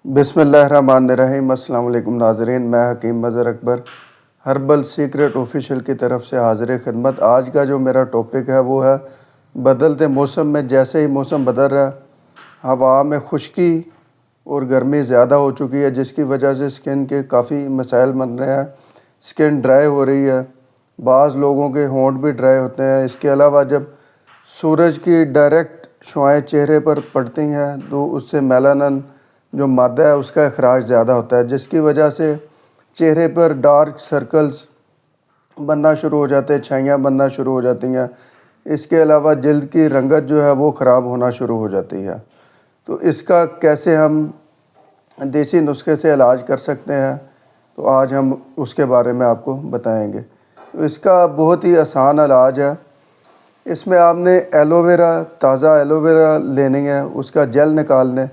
بسم اللہ الرحمن الرحیم۔ السلام علیکم ناظرین، میں حکیم مظہر اکبر ہربل سیکرٹ آفیشیل کی طرف سے حاضر خدمت۔ آج کا جو میرا ٹاپک ہے وہ ہے بدلتے موسم میں جیسے ہی موسم بدل رہا ہے، ہوا میں خشکی اور گرمی زیادہ ہو چکی ہے، جس کی وجہ سے سکن کے کافی مسائل بن رہے ہیں۔ سکن ڈرائی ہو رہی ہے، بعض لوگوں کے ہونٹ بھی ڈرائی ہوتے ہیں۔ اس کے علاوہ جب سورج کی ڈائریکٹ شعاعیں چہرے پر پڑتی ہیں تو اس سے میلانن جو مادہ ہے اس کا اخراج زیادہ ہوتا ہے، جس کی وجہ سے چہرے پر ڈارک سرکلز بننا شروع ہو جاتے ہیں، چھائیاں بننا شروع ہو جاتی ہیں۔ اس کے علاوہ جلد کی رنگت جو ہے وہ خراب ہونا شروع ہو جاتی ہے۔ تو اس کا کیسے ہم دیسی نسخے سے علاج کر سکتے ہیں، تو آج ہم اس کے بارے میں آپ کو بتائیں گے۔ تو اس کا بہت ہی آسان علاج ہے۔ اس میں آپ نے ایلو ویرا، تازہ ایلو ویرا لینی ہے، اس کا جیل نکالنے،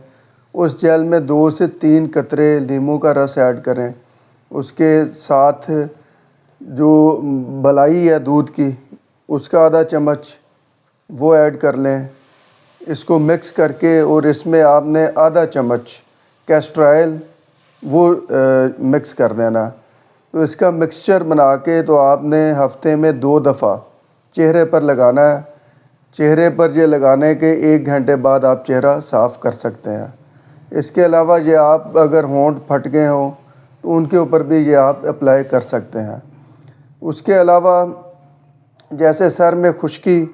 اس جیل میں 2 سے 3 قطرے لیموں کا رس ایڈ کریں۔ اس کے ساتھ جو بلائی ہے دودھ کی، اس کا آدھا چمچ وہ ایڈ کر لیں۔ اس کو مکس کر کے اور اس میں آپ نے آدھا چمچ کیسٹر آئل وہ مکس کر دینا۔ تو اس کا مکسچر بنا کے تو آپ نے ہفتے میں 2 دفعہ چہرے پر لگانا ہے۔ چہرے پر یہ لگانے کے 1 گھنٹے بعد آپ چہرہ صاف کر سکتے ہیں۔ اس کے علاوہ یہ آپ اگر ہونٹ پھٹ گئے ہوں تو ان کے اوپر بھی یہ آپ اپلائی کر سکتے ہیں۔ اس کے علاوہ جیسے سر میں خشکی،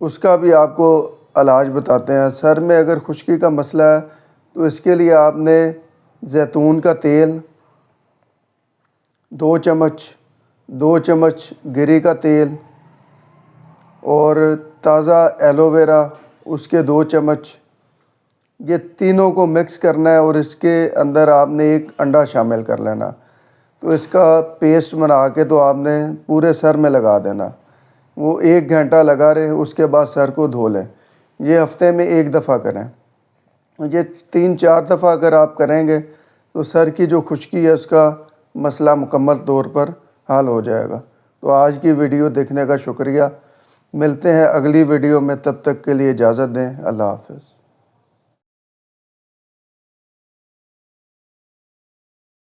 اس کا بھی آپ کو علاج بتاتے ہیں۔ سر میں اگر خشکی کا مسئلہ ہے تو اس کے لیے آپ نے زیتون کا تیل 2 چمچ، 2 چمچ گری کا تیل اور تازہ ایلو ویرا اس کے 2 چمچ، یہ تینوں کو مکس کرنا ہے اور اس کے اندر آپ نے 1 انڈا شامل کر لینا۔ تو اس کا پیسٹ بنا کے تو آپ نے پورے سر میں لگا دینا۔ وہ 1 گھنٹہ لگا رہے، اس کے بعد سر کو دھو لیں۔ یہ ہفتے میں 1 دفعہ کریں۔ یہ 3-4 دفعہ اگر آپ کریں گے تو سر کی جو خشکی ہے اس کا مسئلہ مکمل طور پر حل ہو جائے گا۔ تو آج کی ویڈیو دیکھنے کا شکریہ۔ ملتے ہیں اگلی ویڈیو میں، تب تک کے لیے اجازت دیں۔ اللہ حافظ۔